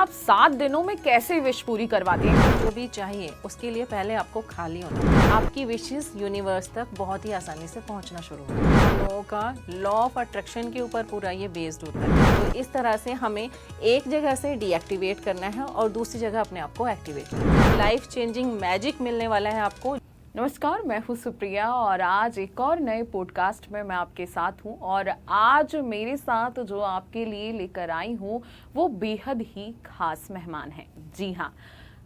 आप 7 दिनों में कैसे विश पूरी करवाती हैं? जो भी चाहिए उसके लिए पहले आपको खाली होना है। आपकी विशेस यूनिवर्स तक बहुत ही आसानी से पहुंचना शुरू होगा। हम लोगों का लॉ ऑफ अट्रैक्शन के ऊपर पूरा ये बेस्ड होता है। तो इस तरह से हमें एक जगह से डीएक्टिवेट करना है और दूसरी जगह अपने आप को एक्टिवेट करना है। लाइफ चेंजिंग मैजिक मिलने वाला है आपको। नमस्कार, मैं हूँ सुप्रिया और आज एक और नए पॉडकास्ट में मैं आपके साथ हूँ। और आज मेरे साथ जो आपके लिए लेकर आई हूँ वो बेहद ही खास मेहमान हैं। जी हाँ,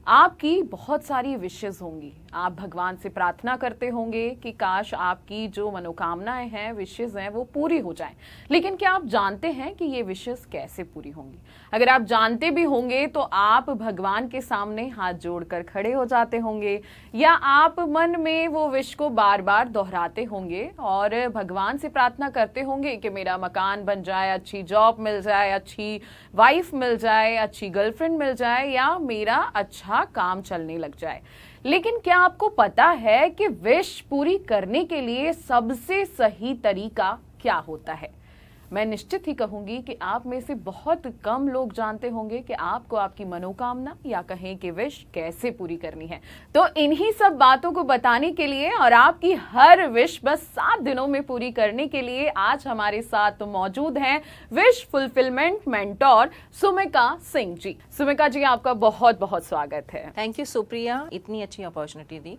आपकी बहुत सारी विशेस होंगी। आप भगवान से प्रार्थना करते होंगे कि काश आपकी जो मनोकामनाएं हैं, विशेस हैं, वो पूरी हो जाएं। लेकिन क्या आप जानते हैं कि ये विशेस कैसे पूरी होंगी? अगर आप जानते भी होंगे तो आप भगवान के सामने हाथ जोड़कर खड़े हो जाते होंगे या आप मन में वो विश को बार बार दोहराते होंगे और भगवान से प्रार्थना करते होंगे कि मेरा मकान बन जाए, अच्छी जॉब मिल जाए, अच्छी वाइफ मिल जाए, अच्छी गर्लफ्रेंड मिल जाए या मेरा अच्छा काम चलने लग जाए। लेकिन क्या आपको पता है कि विश पूरी करने के लिए सबसे सही तरीका क्या होता है? मैं निश्चित ही कहूंगी कि आप में से बहुत कम लोग जानते होंगे कि आपको आपकी मनोकामना या कहें कि विश कैसे पूरी करनी है। तो इन्हीं सब बातों को बताने के लिए और आपकी हर विश बस 7 दिनों में पूरी करने के लिए आज हमारे साथ मौजूद हैं wish fulfilment mentor सुमिका Singh ji. सुमिका जी, आपका बहुत बहुत स्वागत है। थैंक यू सुप्रिया, इतनी अच्छी अपॉर्चुनिटी दी।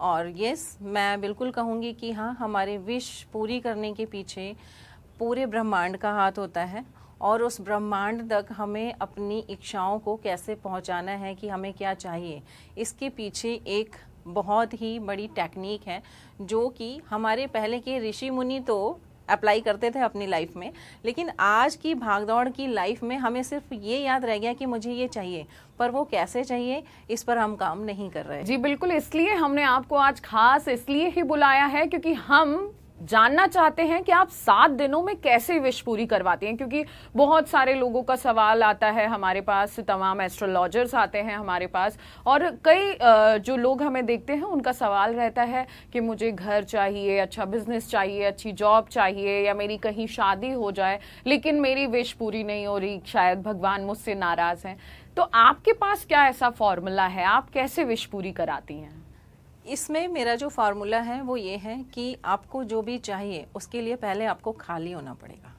और यस, मैं बिल्कुल कहूँगी कि हाँ, हमारे विश पूरी करने के पीछे पूरे ब्रह्मांड का हाथ होता है और उस ब्रह्मांड तक हमें अपनी इच्छाओं को कैसे पहुंचाना है कि हमें क्या चाहिए, इसके पीछे एक बहुत ही बड़ी टेक्निक है जो कि हमारे पहले के ऋषि मुनि तो अप्लाई करते थे अपनी लाइफ में, लेकिन आज की भागदौड़ की लाइफ में हमें सिर्फ ये याद रह गया कि मुझे ये चाहिए, पर वो कैसे चाहिए इस पर हम काम नहीं कर रहे। जी बिल्कुल, इसलिए हमने आपको आज खास इसलिए ही बुलाया है क्योंकि हम जानना चाहते हैं कि आप 7 दिनों में कैसे विश पूरी करवाती हैं। क्योंकि बहुत सारे लोगों का सवाल आता है हमारे पास, तमाम एस्ट्रोलॉजर्स आते हैं हमारे पास और कई जो लोग हमें देखते हैं उनका सवाल रहता है कि मुझे घर चाहिए, अच्छा बिजनेस चाहिए, अच्छी जॉब चाहिए या मेरी कहीं शादी हो जाए, लेकिन मेरी विश पूरी नहीं हो रही, शायद भगवान मुझसे नाराज हैं। तो आपके पास क्या ऐसा फॉर्मूला है? आप कैसे विश पूरी कराती हैं? इसमें मेरा जो फार्मूला है वो ये है कि आपको जो भी चाहिए उसके लिए पहले आपको खाली होना पड़ेगा।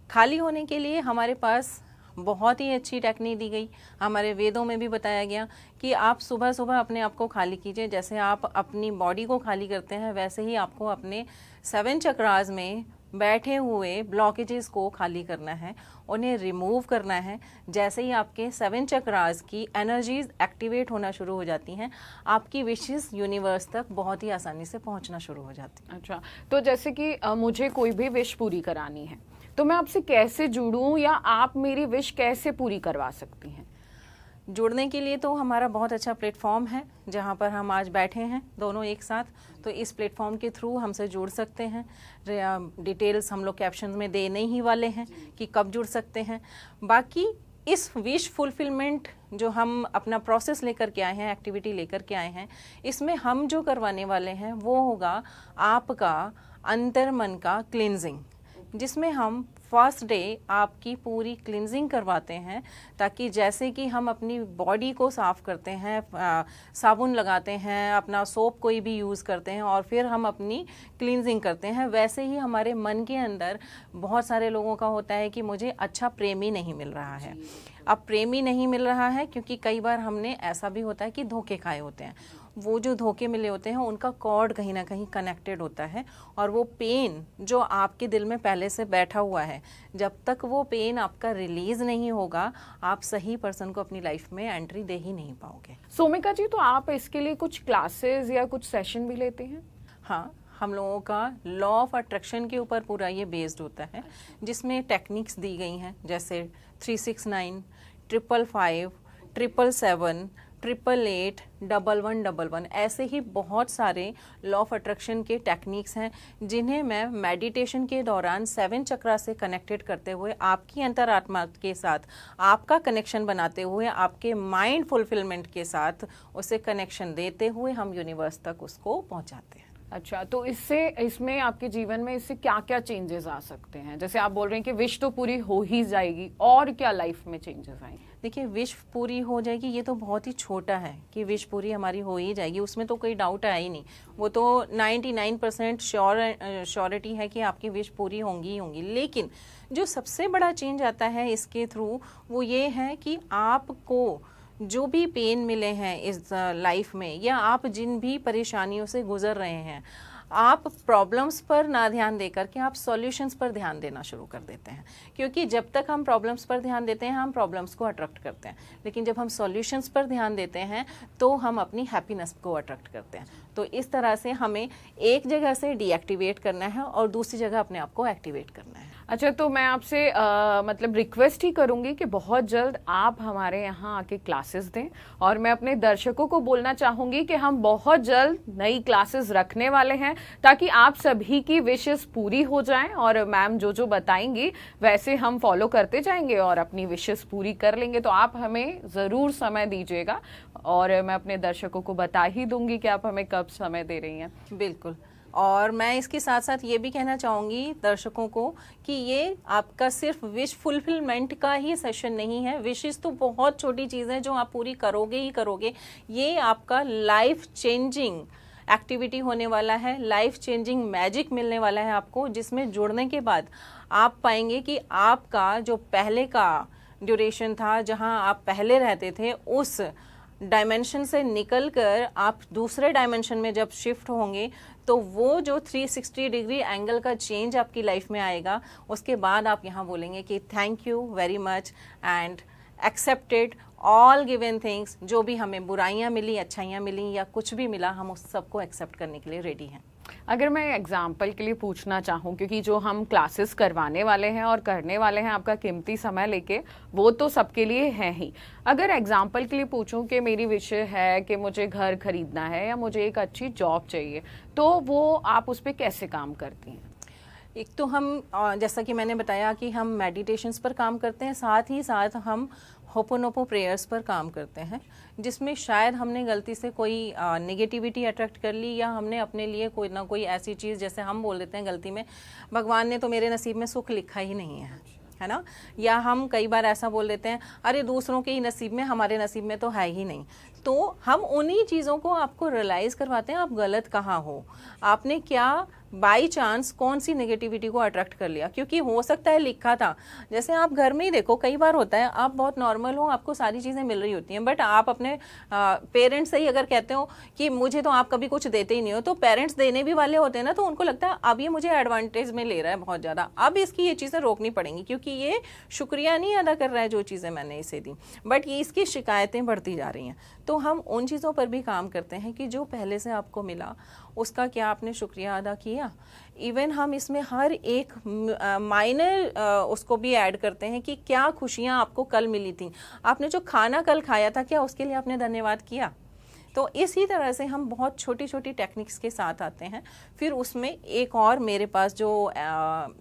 खाली होने के लिए हमारे पास बहुत ही अच्छी टेक्निक दी गई, हमारे वेदों में भी बताया गया कि आप सुबह सुबह अपने आप को खाली कीजिए। जैसे आप अपनी बॉडी को खाली करते हैं वैसे ही आपको अपने 7 चक्रास में बैठे हुए ब्लॉकेजेस को खाली करना है, उन्हें रिमूव करना है। जैसे ही आपके 7 चक्रास की एनर्जीज एक्टिवेट होना शुरू हो जाती हैं, आपकी विशेस यूनिवर्स तक बहुत ही आसानी से पहुंचना शुरू हो जाती है। अच्छा, तो जैसे कि मुझे कोई भी विश पूरी करानी है तो मैं आपसे कैसे जुड़ूं या आप मेरी विश कैसे पूरी करवा सकती हैं? जुड़ने के लिए तो हमारा बहुत अच्छा प्लेटफॉर्म है जहां पर हम आज बैठे हैं दोनों एक साथ। तो इस प्लेटफॉर्म के थ्रू हमसे जुड़ सकते हैं। डिटेल्स हम लोग कैप्शन में देने ही वाले हैं कि कब जुड़ सकते हैं। बाकी इस विश फुलफिलमेंट जो हम अपना प्रोसेस लेकर के आए हैं, एक्टिविटी लेकर के आए हैं, इसमें हम जो करवाने वाले हैं वो होगा आपका अंतर मन का क्लींजिंग, जिसमें हम फर्स्ट डे आपकी पूरी क्लिनजिंग करवाते हैं ताकि जैसे कि हम अपनी बॉडी को साफ़ करते हैं, साबुन लगाते हैं, अपना सोप कोई भी यूज़ करते हैं और फिर हम अपनी क्लिनजिंग करते हैं, वैसे ही हमारे मन के अंदर बहुत सारे लोगों का होता है कि मुझे अच्छा प्रेमी नहीं मिल रहा है। अब प्रेमी नहीं मिल रहा है क्योंकि कई बार हमने ऐसा भी होता है कि धोखे खाए होते हैं। वो जो धोखे मिले होते हैं उनका कॉर्ड कहीं ना कहीं कनेक्टेड होता है और वो पेन जो आपके दिल में पहले से बैठा हुआ है, जब तक वो पेन आपका रिलीज नहीं होगा आप सही पर्सन को अपनी लाइफ में एंट्री दे ही नहीं पाओगे। सोमिका जी, तो आप इसके लिए कुछ क्लासेस या कुछ सेशन भी लेते हैं? हाँ, हम लोगों का लॉ ऑफ अट्रैक्शन के ऊपर पूरा ये बेस्ड होता है, जिसमें टेक्निक्स दी गई हैं जैसे 369, 555, 777, 888, 1111, ऐसे ही बहुत सारे लॉ ऑफ अट्रैक्शन के टेक्निक्स हैं जिन्हें मैं मेडिटेशन के दौरान 7 चक्रा से कनेक्टेड करते हुए आपकी अंतरात्मा के साथ आपका कनेक्शन बनाते हुए आपके माइंड फुलफिलमेंट के साथ उसे कनेक्शन देते हुए हम यूनिवर्स तक उसको पहुंचाते हैं। अच्छा, तो इसमें आपके जीवन में इससे क्या क्या चेंजेस आ सकते हैं? जैसे आप बोल रहे हैं कि विश तो पूरी हो ही जाएगी, और क्या लाइफ में चेंजेस आएंगे? देखिए, विश पूरी हो जाएगी ये तो बहुत ही छोटा है कि विश पूरी हमारी हो ही जाएगी, उसमें तो कोई डाउट है ही नहीं। वो तो 99% श्योरिटी है कि आपकी विश पूरी होंगी ही होंगी। लेकिन जो सबसे बड़ा चेंज आता है इसके थ्रू, वो ये है कि आपको जो भी पेन मिले हैं इस लाइफ में, या आप जिन भी परेशानियों से गुजर रहे हैं, आप प्रॉब्लम्स पर ना ध्यान देकर के आप सॉल्यूशंस पर ध्यान देना शुरू कर देते हैं। क्योंकि जब तक हम प्रॉब्लम्स पर ध्यान देते हैं हम प्रॉब्लम्स को अट्रैक्ट करते हैं, लेकिन जब हम सॉल्यूशंस पर ध्यान देते हैं तो हम अपनी हैप्पीनेस को अट्रैक्ट करते हैं। तो इस तरह से हमें एक जगह से डीएक्टिवेट करना है और दूसरी जगह अपने आप को एक्टिवेट करना है। अच्छा, तो मैं आपसे मतलब रिक्वेस्ट ही करूंगी कि बहुत जल्द आप हमारे यहाँ आके क्लासेस दें, और मैं अपने दर्शकों को बोलना चाहूंगी कि हम बहुत जल्द नई क्लासेस रखने वाले हैं ताकि आप सभी की विशेस पूरी हो जाएं, और मैम जो जो बताएंगी वैसे हम फॉलो करते जाएंगे और अपनी विशेस पूरी कर लेंगे। तो आप हमें ज़रूर समय दीजिएगा, और मैं अपने दर्शकों को बता ही दूंगी कि आप हमें कब समय दे रही हैं। बिल्कुल। और मैं इसके साथ साथ ये भी कहना चाहूँगी दर्शकों को कि ये आपका सिर्फ विश फुलफिलमेंट का ही सेशन नहीं है। विशेस तो बहुत छोटी चीज़ है जो आप पूरी करोगे ही करोगे। ये आपका लाइफ चेंजिंग एक्टिविटी होने वाला है, लाइफ चेंजिंग मैजिक मिलने वाला है आपको, जिसमें जुड़ने के बाद आप पाएंगे कि आपका जो पहले का ड्यूरेशन था, जहाँ आप पहले रहते थे, उस डायमेंशन से निकलकर आप दूसरे डायमेंशन में जब शिफ्ट होंगे तो वो जो 360 डिग्री एंगल का चेंज आपकी लाइफ में आएगा, उसके बाद आप यहाँ बोलेंगे कि thank you very much and accepted all given things. जो भी हमें बुराइयाँ मिली, अच्छाइयाँ मिली, या कुछ भी मिला, हम उस सबको एक्सेप्ट करने के लिए रेडी हैं। अगर मैं एग्जाम्पल के लिए पूछना चाहूँ, क्योंकि जो हम क्लासेस करवाने वाले हैं और करने वाले हैं आपका कीमती समय लेके, वो तो सबके लिए है ही। अगर एग्जाम्पल के लिए पूछूं कि मेरी विषय है कि मुझे घर खरीदना है या मुझे एक अच्छी जॉब चाहिए, तो वो आप उस पर कैसे काम करती हैं? एक तो हम जैसा कि मैंने बताया कि हम मेडिटेशंस पर काम करते हैं, साथ ही साथ हम होपोनोपो प्रेयर्स पर काम करते हैं, जिसमें शायद हमने गलती से कोई नेगेटिविटी अट्रैक्ट कर ली, या हमने अपने लिए कोई ना कोई ऐसी चीज़, जैसे हम बोल देते हैं गलती में, भगवान ने तो मेरे नसीब में सुख लिखा ही नहीं है ना, या हम कई बार ऐसा बोल देते हैं अरे दूसरों के ही नसीब में, हमारे नसीब में तो है ही नहीं। तो हम उन्हीं चीज़ों को आपको रियलाइज़ करवाते हैं आप गलत कहाँ हो, आपने क्या बाई चांस कौन सी नेगेटिविटी को अट्रैक्ट कर लिया। क्योंकि हो सकता है लिखा था, जैसे आप घर में ही देखो, कई बार होता है आप बहुत नॉर्मल हो, आपको सारी चीज़ें मिल रही होती हैं, बट आप अपने पेरेंट्स से ही अगर कहते हो कि मुझे तो आप कभी कुछ देते ही नहीं हो, तो पेरेंट्स देने भी वाले होते हैं ना, तो उनको लगता है अब ये मुझे एडवांटेज में ले रहा है बहुत ज़्यादा, अब इसकी ये चीज़ें रोकनी पड़ेंगी, क्योंकि ये शुक्रिया नहीं अदा कर रहा है जो चीज़ें मैंने इसे दी, बट ये इसकी शिकायतें बढ़ती जा रही हैं। तो हम उन चीज़ों पर भी काम करते हैं कि जो पहले से आपको मिला उसका क्या आपने शुक्रिया अदा किया। इवन हम इसमें हर एक माइनर उसको भी ऐड करते हैं कि क्या खुशियाँ आपको कल मिली थी, आपने जो खाना कल खाया था क्या उसके लिए आपने धन्यवाद किया। तो इसी तरह से हम बहुत छोटी छोटी टेक्निक्स के साथ आते हैं। फिर उसमें एक और मेरे पास जो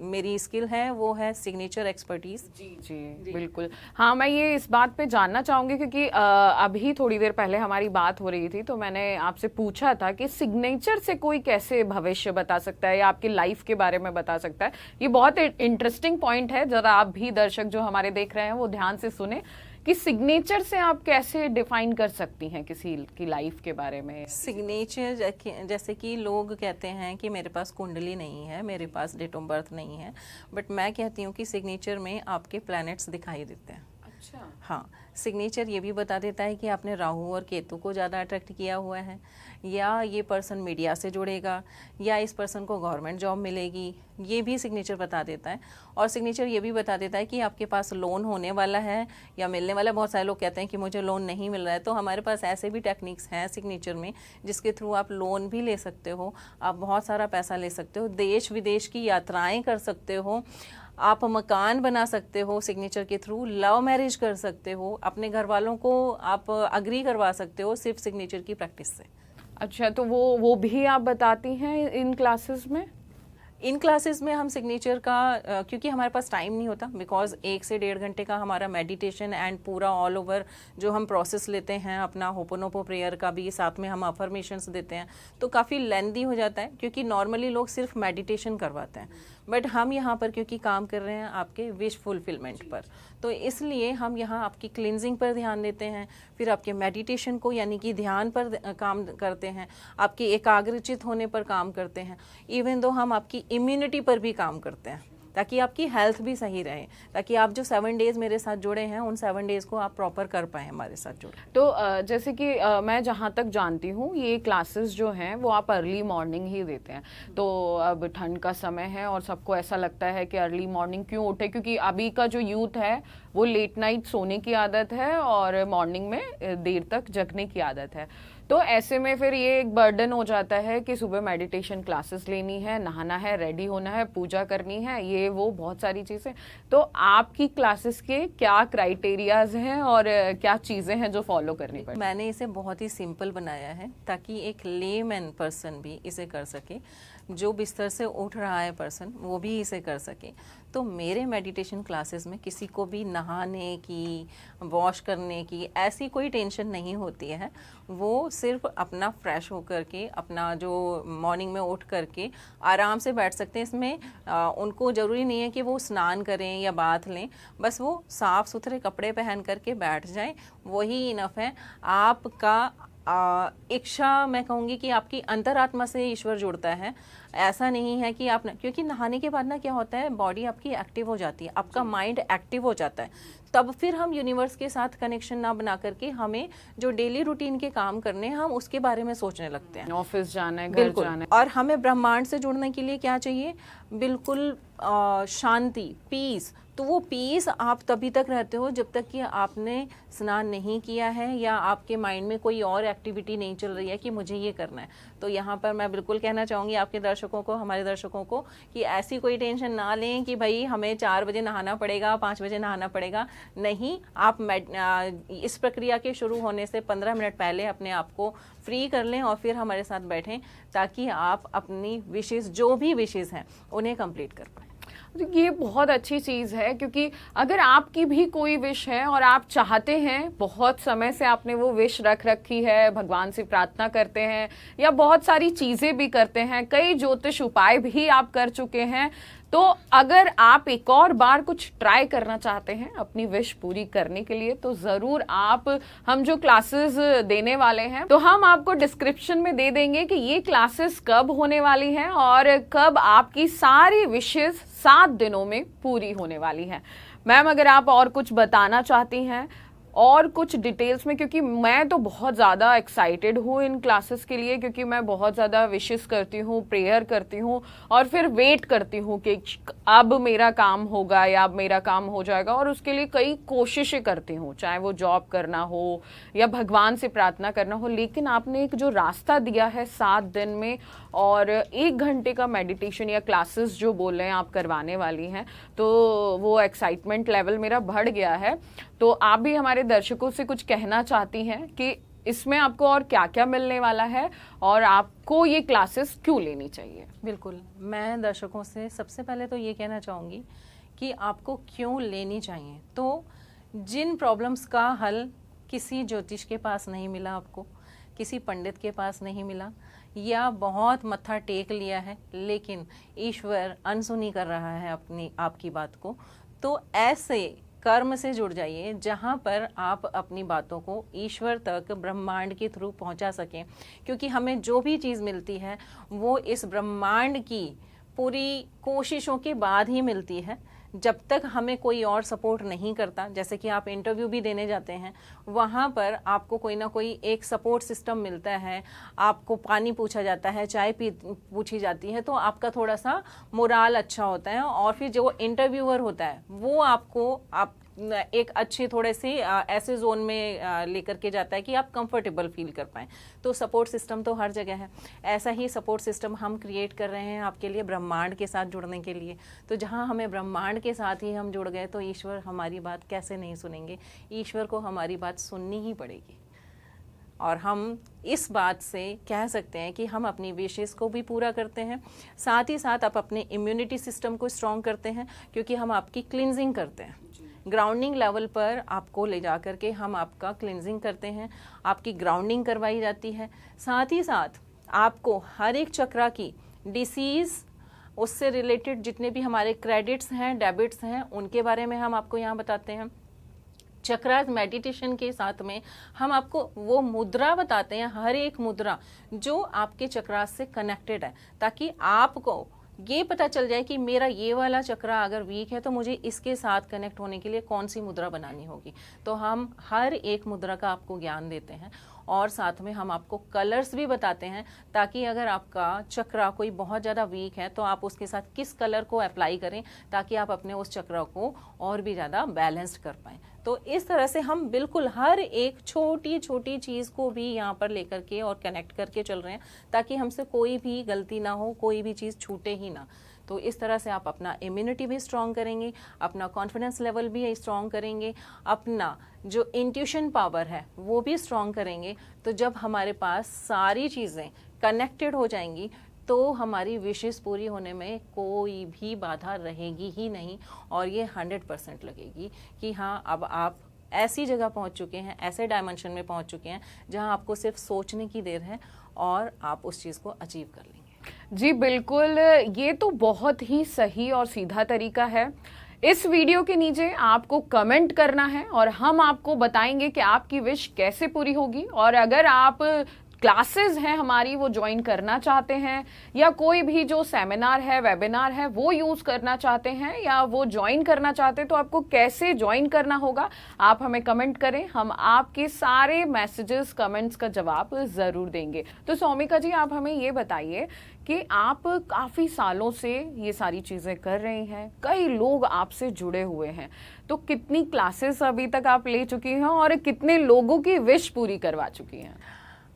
मेरी स्किल है वो है सिग्नेचर एक्सपर्टीज। जी बिल्कुल। हाँ, मैं ये इस बात पे जानना चाहूँगी क्योंकि अभी थोड़ी देर पहले हमारी बात हो रही थी, तो मैंने आपसे पूछा था कि सिग्नेचर से कोई कैसे भविष्य बता सकता है या आपकी लाइफ के बारे में बता सकता है। ये बहुत इंटरेस्टिंग पॉइंट है, जरा आप भी दर्शक जो हमारे देख रहे हैं वो ध्यान से सुने कि सिग्नेचर से आप कैसे डिफाइन कर सकती हैं किसी की लाइफ के बारे में। सिग्नेचर जैसे कि लोग कहते हैं कि मेरे पास कुंडली नहीं है, मेरे पास डेट ऑफ बर्थ नहीं है, बट मैं कहती हूँ कि सिग्नेचर में आपके प्लैनेट्स दिखाई देते हैं। अच्छा। हाँ, सिग्नेचर ये भी बता देता है कि आपने राहु और केतु को ज़्यादा अट्रैक्ट किया हुआ है, या ये पर्सन मीडिया से जुड़ेगा, या इस पर्सन को गवर्नमेंट जॉब मिलेगी, ये भी सिग्नेचर बता देता है। और सिग्नेचर ये भी बता देता है कि आपके पास लोन होने वाला है या मिलने वाला है। बहुत सारे लोग कहते हैं कि मुझे लोन नहीं मिल रहा है, तो हमारे पास ऐसे भी टेक्निक्स हैं सिग्नेचर में जिसके थ्रू आप लोन भी ले सकते हो, आप बहुत सारा पैसा ले सकते हो, देश विदेश की यात्राएँ कर सकते हो, आप मकान बना सकते हो सिग्नेचर के थ्रू, लव मैरिज कर सकते हो, अपने घर वालों को आप अग्री करवा सकते हो सिर्फ सिग्नेचर की प्रैक्टिस से। अच्छा, तो वो भी आप बताती हैं इन क्लासेस में? इन क्लासेस में हम सिग्नेचर का क्योंकि हमारे पास टाइम नहीं होता, बिकॉज 1 से 1.5 घंटे का हमारा मेडिटेशन एंड पूरा ऑल ओवर जो हम प्रोसेस लेते हैं, अपना होपोनोपो प्रेयर का भी साथ में हम अफर्मेशंस देते हैं, तो काफ़ी लेंदी हो जाता है, क्योंकि नॉर्मली लोग सिर्फ मेडिटेशन करवाते हैं, बट हम यहाँ पर क्योंकि काम कर रहे हैं आपके विश फुलफिलमेंट पर, तो इसलिए हम यहाँ आपकी क्लिनजिंग पर ध्यान देते हैं, फिर आपके मेडिटेशन को यानी कि ध्यान पर काम करते हैं, आपके एकाग्रचित होने पर काम करते हैं, इवन दो हम आपकी इम्यूनिटी पर भी काम करते हैं, ताकि आपकी हेल्थ भी सही रहे, ताकि आप जो 7 डेज मेरे साथ जुड़े हैं उन 7 डेज को आप प्रॉपर कर पाएँ हमारे साथ जुड़े। तो जैसे कि मैं जहाँ तक जानती हूँ ये क्लासेस जो हैं वो आप अर्ली मॉर्निंग ही देते हैं, तो अब ठंड का समय है और सबको ऐसा लगता है कि अर्ली मॉर्निंग क्यों उठे, क्योंकि अभी का जो यूथ है वो लेट नाइट सोने की आदत है और मॉर्निंग में देर तक जगने की आदत है, तो ऐसे में फिर ये एक बर्डन हो जाता है कि सुबह मेडिटेशन क्लासेस लेनी है, नहाना है, रेडी होना है, पूजा करनी है, ये वो बहुत सारी चीज़ें। तो आपकी क्लासेस के क्या क्राइटेरियाज हैं और क्या चीज़ें हैं जो फॉलो करनी पड़ती? मैंने इसे बहुत ही सिंपल बनाया है ताकि एक लेमैन पर्सन भी इसे कर सके, जो बिस्तर से उठ रहा है पर्सन वो भी इसे कर सके। तो मेरे मेडिटेशन क्लासेस में किसी को भी नहाने की, वॉश करने की ऐसी कोई टेंशन नहीं होती है, वो सिर्फ अपना फ्रेश होकर के अपना जो मॉर्निंग में उठ करके आराम से बैठ सकते हैं। इसमें उनको ज़रूरी नहीं है कि वो स्नान करें या बाथ लें, बस वो साफ़ सुथरे कपड़े पहन करके बैठ जाएं, वही इनफ है। आपका इच्छा, मैं कहूँगी कि आपकी अंतरात्मा से ईश्वर जुड़ता है, ऐसा नहीं है कि आप क्योंकि नहाने के बाद ना क्या होता है, बॉडी आपकी एक्टिव हो जाती है, आपका माइंड एक्टिव हो जाता है, तब फिर हम यूनिवर्स के साथ कनेक्शन ना बना करके हमें जो डेली रूटीन के काम करने हैं हम उसके बारे में सोचने लगते हैं, ऑफिस जाना है, घर जाना है। और हमें ब्रह्मांड से जुड़ने के लिए क्या चाहिए, बिल्कुल शांति, पीस। तो वो पीस आप तभी तक रहते हो जब तक कि आपने स्नान नहीं किया है या आपके माइंड में कोई और एक्टिविटी नहीं चल रही है कि मुझे ये करना है। तो यहाँ पर मैं बिल्कुल कहना चाहूँगी आपके दर्शकों को, हमारे दर्शकों को, कि ऐसी कोई टेंशन ना लें कि भाई हमें 4 बजे नहाना पड़ेगा, 5 बजे नहाना पड़ेगा। नहीं, आप इस प्रक्रिया के शुरू होने से 15 मिनट पहले अपने आप को फ्री कर लें और फिर हमारे साथ बैठें, ताकि आप अपनी विशेज़, जो भी विशेज़ हैं, उन्हें कंप्लीट कर पाएँ। ये बहुत अच्छी चीज़ है, क्योंकि अगर आपकी भी कोई विश है और आप चाहते हैं, बहुत समय से आपने वो विश रख रखी है, भगवान से प्रार्थना करते हैं या बहुत सारी चीज़ें भी करते हैं, कई ज्योतिष उपाय भी आप कर चुके हैं, तो अगर आप एक और बार कुछ ट्राई करना चाहते हैं अपनी विश पूरी करने के लिए, तो ज़रूर आप, हम जो क्लासेस देने वाले हैं तो हम आपको डिस्क्रिप्शन में दे देंगे कि ये क्लासेस कब होने वाली हैं और कब आपकी सारी विशेस 7 दिनों में पूरी होने वाली है। मैम, अगर आप और कुछ बताना चाहती हैं और कुछ डिटेल्स में, क्योंकि मैं तो बहुत ज़्यादा एक्साइटेड हूँ इन क्लासेस के लिए, क्योंकि मैं बहुत ज़्यादा विशेस करती हूँ, प्रेयर करती हूँ और फिर वेट करती हूँ कि अब मेरा काम होगा या अब मेरा काम हो जाएगा, और उसके लिए कई कोशिशें करती हूँ, चाहे वो जॉब करना हो या भगवान से प्रार्थना करना हो। लेकिन आपने एक जो रास्ता दिया है 7 दिन में और 1 घंटे का मेडिटेशन या क्लासेस जो बोल रहे हैं आप करवाने वाली हैं, तो वो एक्साइटमेंट लेवल मेरा बढ़ गया है। तो आप भी हमारे दर्शकों से कुछ कहना चाहती हैं कि इसमें आपको और क्या क्या मिलने वाला है और आपको ये क्लासेस क्यों लेनी चाहिए? बिल्कुल, मैं दर्शकों से सबसे पहले तो ये कहना चाहूँगी कि आपको क्यों लेनी चाहिए। तो जिन प्रॉब्लम्स का हल किसी ज्योतिष के पास नहीं मिला, आपको किसी पंडित के पास नहीं मिला, या बहुत मत्था टेक लिया है लेकिन ईश्वर अनसुनी कर रहा है अपनी आपकी बात को, तो ऐसे कर्म से जुड़ जाइए जहाँ पर आप अपनी बातों को ईश्वर तक ब्रह्मांड के थ्रू पहुँचा सकें, क्योंकि हमें जो भी चीज़ मिलती है वो इस ब्रह्मांड की पूरी कोशिशों के बाद ही मिलती है। जब तक हमें कोई और सपोर्ट नहीं करता, जैसे कि आप इंटरव्यू भी देने जाते हैं, वहाँ पर आपको कोई ना कोई एक सपोर्ट सिस्टम मिलता है, आपको पानी पूछा जाता है, चाय पूछी जाती है, तो आपका थोड़ा सा मोराल अच्छा होता है, और फिर जो इंटरव्यूअर होता है वो आपको एक अच्छे थोड़े से ऐसे जोन में लेकर के जाता है कि आप कंफर्टेबल फील कर पाएँ। तो सपोर्ट सिस्टम तो हर जगह है, ऐसा ही सपोर्ट सिस्टम हम क्रिएट कर रहे हैं आपके लिए ब्रह्मांड के साथ जुड़ने के लिए। तो जहाँ हमें ब्रह्मांड के साथ ही हम जुड़ गए, तो ईश्वर हमारी बात कैसे नहीं सुनेंगे, ईश्वर को हमारी बात सुननी ही पड़ेगी। और हम इस बात से कह सकते हैं कि हम अपनी विशेस को भी पूरा करते हैं। साथ ही साथ आप अपने इम्यूनिटी सिस्टम को स्ट्रॉन्ग करते हैं, क्योंकि हम आपकी क्लिनजिंग करते हैं। ग्राउंडिंग लेवल पर आपको ले जा करके हम आपका क्लिनजिंग करते हैं, आपकी ग्राउंडिंग करवाई जाती है। साथ ही साथ आपको हर एक चक्रा की डिसीज़, उससे रिलेटेड जितने भी हमारे क्रेडिट्स हैं, डेबिट्स हैं, उनके बारे में हम आपको यहाँ बताते हैं। चक्रास मेडिटेशन के साथ में हम आपको वो मुद्रा बताते हैं, हर एक मुद्रा जो आपके चक्रास से कनेक्टेड है, ताकि आपको ये पता चल जाए कि मेरा ये वाला चक्रा अगर वीक है तो मुझे इसके साथ कनेक्ट होने के लिए कौन सी मुद्रा बनानी होगी। तो हम हर एक मुद्रा का आपको ज्ञान देते हैं और साथ में हम आपको कलर्स भी बताते हैं, ताकि अगर आपका चक्रा कोई बहुत ज़्यादा वीक है तो आप उसके साथ किस कलर को अप्लाई करें, ताकि आप अपने उस चक्रा को और भी ज़्यादा बैलेंस्ड कर पाएँ। तो इस तरह से हम बिल्कुल हर एक छोटी छोटी चीज़ को भी यहाँ पर लेकर के और कनेक्ट करके चल रहे हैं, ताकि हमसे कोई भी गलती ना हो, कोई भी चीज़ छूटे ही ना। तो इस तरह से आप अपना इम्यूनिटी भी स्ट्रॉन्ग करेंगे, अपना कॉन्फिडेंस लेवल भी स्ट्रॉन्ग करेंगे, अपना जो इंट्यूशन पावर है वो भी स्ट्रॉन्ग करेंगे। तो जब हमारे पास सारी चीज़ें कनेक्टेड हो जाएंगी तो हमारी विशेष पूरी होने में कोई भी बाधा रहेगी ही नहीं, और ये 100% लगेगी कि हाँ, अब आप ऐसी जगह पहुंच चुके हैं, ऐसे डायमेंशन में पहुंच चुके हैं जहां आपको सिर्फ सोचने की देर है और आप उस चीज़ को अचीव कर लेंगे। जी बिल्कुल, ये तो बहुत ही सही और सीधा तरीका है। इस वीडियो के नीचे आपको कमेंट करना है और हम आपको बताएंगे कि आपकी विश कैसे पूरी होगी। और अगर आप क्लासेस हैं हमारी वो ज्वाइन करना चाहते हैं, या कोई भी जो सेमिनार है, वेबिनार है, वो यूज करना चाहते हैं या वो ज्वाइन करना चाहते हैं, तो आपको कैसे ज्वाइन करना होगा आप हमें कमेंट करें। हम आपके सारे मैसेजेस, कमेंट्स का जवाब जरूर देंगे। तो सौमिका जी, आप हमें ये बताइए कि आप काफी सालों से ये सारी चीजें कर रही हैं, कई लोग आपसे जुड़े हुए हैं, तो कितनी क्लासेस अभी तक आप ले चुकी हैं और कितने लोगों की विश पूरी करवा चुकी हैं?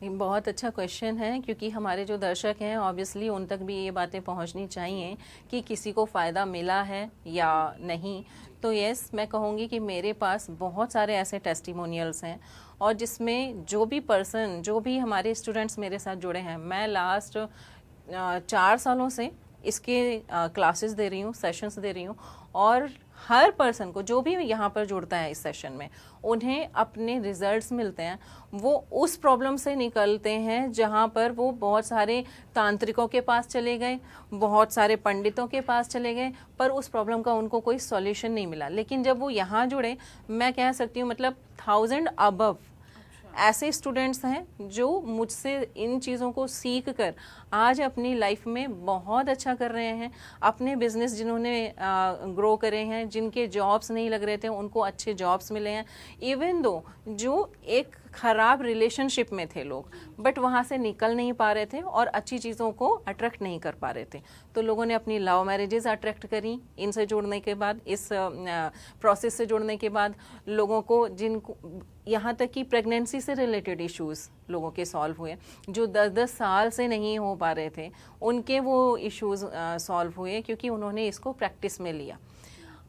बहुत अच्छा क्वेश्चन है, क्योंकि हमारे जो दर्शक हैं ऑब्वियसली उन तक भी ये बातें पहुंचनी चाहिए कि किसी को फ़ायदा मिला है या नहीं। तो यस, मैं कहूँगी कि मेरे पास बहुत सारे ऐसे टेस्टिमोनियल्स हैं, और जिसमें जो भी पर्सन, जो भी हमारे स्टूडेंट्स मेरे साथ जुड़े हैं, मैं लास्ट 4 सालों से इसके क्लासेस दे रही हूँ, सेशंस दे रही हूँ, और हर पर्सन को जो भी यहाँ पर जुड़ता है इस सेशन में, उन्हें अपने रिजल्ट्स मिलते हैं। वो उस प्रॉब्लम से निकलते हैं जहाँ पर वो बहुत सारे तांत्रिकों के पास चले गए, बहुत सारे पंडितों के पास चले गए, पर उस प्रॉब्लम का उनको कोई सॉल्यूशन नहीं मिला। लेकिन जब वो यहाँ जुड़े, मैं कह सकती हूँ मतलब 1000 अबव ऐसे स्टूडेंट्स हैं जो मुझसे इन चीज़ों को सीख कर आज अपनी लाइफ में बहुत अच्छा कर रहे हैं। अपने बिजनेस जिन्होंने ग्रो करे हैं, जिनके जॉब्स नहीं लग रहे थे, उनको अच्छे जॉब्स मिले हैं। इवन दो जो एक ख़राब रिलेशनशिप में थे लोग, बट वहाँ से निकल नहीं पा रहे थे और अच्छी चीज़ों को अट्रैक्ट नहीं कर पा रहे थे, तो लोगों ने अपनी लव मैरिजेस अट्रैक्ट करी इनसे जुड़ने के बाद, इस प्रोसेस से जुड़ने के बाद। लोगों को जिनको यहाँ तक कि प्रेगनेंसी से रिलेटेड इश्यूज़ लोगों के सॉल्व हुए, जो 10-10 साल से नहीं हो पा रहे थे, उनके वो इश्यूज़ सॉल्व हुए, क्योंकि उन्होंने इसको प्रैक्टिस में लिया।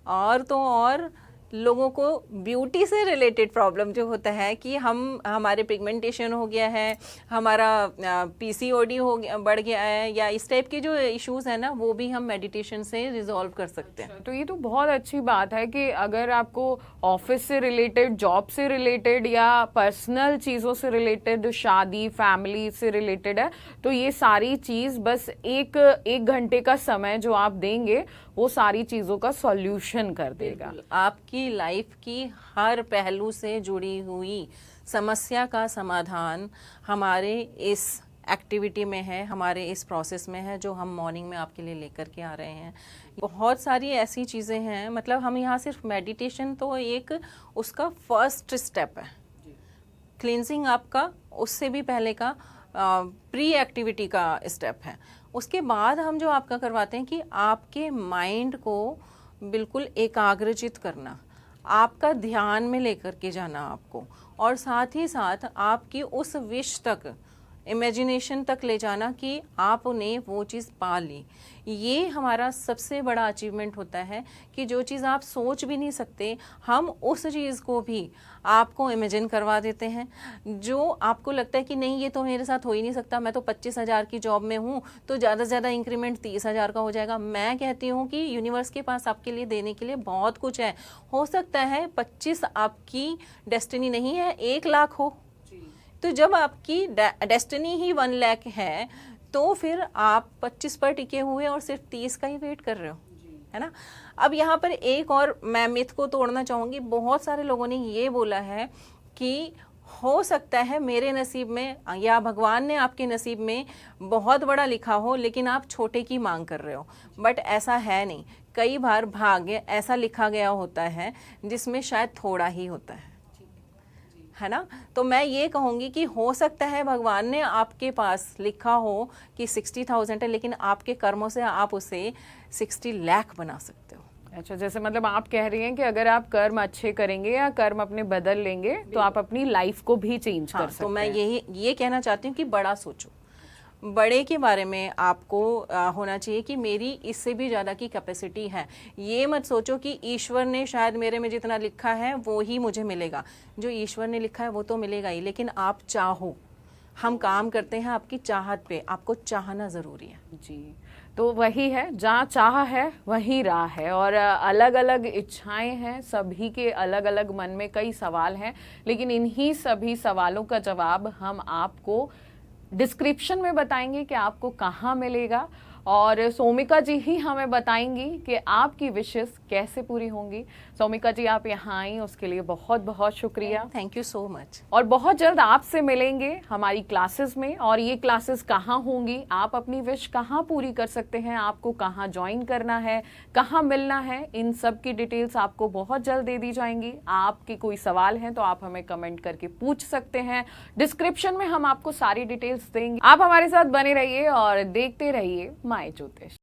और तो और लोगों को ब्यूटी से रिलेटेड प्रॉब्लम जो होता है कि हमारे पिगमेंटेशन हो गया है, हमारा पीसीओडी हो गया, बढ़ गया है, या इस टाइप के जो इश्यूज है ना, वो भी हम मेडिटेशन से रिजॉल्व कर सकते हैं। तो ये तो बहुत अच्छी बात है कि अगर आपको ऑफिस से रिलेटेड, जॉब से रिलेटेड या पर्सनल चीज़ों से रिलेटेड, शादी, फैमिली से रिलेटेड है, तो ये सारी चीज़ बस एक घंटे का समय जो आप देंगे वो सारी चीज़ों का सॉल्यूशन कर देगा। आपकी लाइफ की हर पहलू से जुड़ी हुई समस्या का समाधान हमारे इस एक्टिविटी में है, हमारे इस प्रोसेस में है, जो हम मॉर्निंग में आपके लिए लेकर के आ रहे हैं। बहुत सारी ऐसी चीज़ें हैं, मतलब हम यहाँ सिर्फ मेडिटेशन तो एक उसका फर्स्ट स्टेप है, क्लींजिंग आपका उससे भी पहले का प्री एक्टिविटी का स्टेप है। उसके बाद हम जो आपका करवाते हैं कि आपके माइंड को बिल्कुल एकाग्रचित करना, आपका ध्यान में लेकर के जाना आपको, और साथ ही साथ आपकी उस विश तक इमेजिनेशन तक ले जाना कि आपने वो चीज़ पा ली। ये हमारा सबसे बड़ा अचीवमेंट होता है कि जो चीज़ आप सोच भी नहीं सकते, हम उस चीज़ को भी आपको इमेजिन करवा देते हैं। जो आपको लगता है कि नहीं ये तो मेरे साथ हो ही नहीं सकता, मैं तो 25,000 की जॉब में हूँ तो ज़्यादा से ज़्यादा इंक्रीमेंट 30,000 का हो जाएगा। मैं कहती हूँ कि यूनिवर्स के पास आपके लिए देने के लिए बहुत कुछ है। हो सकता है 25 आपकी डेस्टिनी नहीं है, 1 लाख हो। तो जब आपकी डेस्टिनी ही 1 लाख है तो फिर आप 25 पर टिके हुए और सिर्फ 30 का ही वेट कर रहे हो, है ना। अब यहाँ पर एक और मैं मिथ को तोड़ना चाहूँगी। बहुत सारे लोगों ने ये बोला है कि हो सकता है मेरे नसीब में या भगवान ने आपके नसीब में बहुत बड़ा लिखा हो लेकिन आप छोटे की मांग कर रहे हो, बट ऐसा है नहीं। कई बार भाग्य ऐसा लिखा गया होता है जिसमें शायद थोड़ा ही होता है ना। तो मैं ये कहूँगी कि हो सकता है भगवान ने आपके पास लिखा हो कि 60,000 है, लेकिन आपके कर्मों से आप उसे 60 लाख बना सकते हो। अच्छा, जैसे मतलब आप कह रही हैं कि अगर आप कर्म अच्छे करेंगे या कर्म अपने बदल लेंगे तो आप अपनी लाइफ को भी चेंज कर सकते हैं। तो मैं ये कहना चाहती हूँ कि बड़ा सोचो, बड़े के बारे में आपको होना चाहिए कि मेरी इससे भी ज़्यादा की कैपेसिटी है। ये मत सोचो कि ईश्वर ने शायद मेरे में जितना लिखा है वो ही मुझे मिलेगा। जो ईश्वर ने लिखा है वो तो मिलेगा ही, लेकिन आप चाहो। हम काम करते हैं आपकी चाहत पे, आपको चाहना ज़रूरी है। जी, तो वही है, जहाँ चाह है वहीं राह है। और अलग अलग इच्छाएं हैं, सभी के अलग अलग मन में कई सवाल हैं, लेकिन इन्हीं सभी सवालों का जवाब हम आपको डिस्क्रिप्शन में बताएंगे कि आपको कहाँ मिलेगा। और सोमिका जी ही हमें बताएंगी कि आपकी विशेस कैसे पूरी होंगी। सोमिका जी, आप यहाँ आई उसके लिए बहुत बहुत शुक्रिया। Thank you so much. और बहुत जल्द आपसे मिलेंगे हमारी क्लासेस में। और ये क्लासेस कहाँ होंगी, आप अपनी विश कहाँ पूरी कर सकते हैं, आपको कहाँ ज्वाइन करना है, कहाँ मिलना है, इन सब की डिटेल्स आपको बहुत जल्द दे दी जाएंगी। आपके कोई सवाल हैं तो आप हमें कमेंट करके पूछ सकते हैं। डिस्क्रिप्शन में हम आपको सारी डिटेल्स देंगे। आप हमारे साथ बने रहिए और देखते रहिए माय ज्योतिष।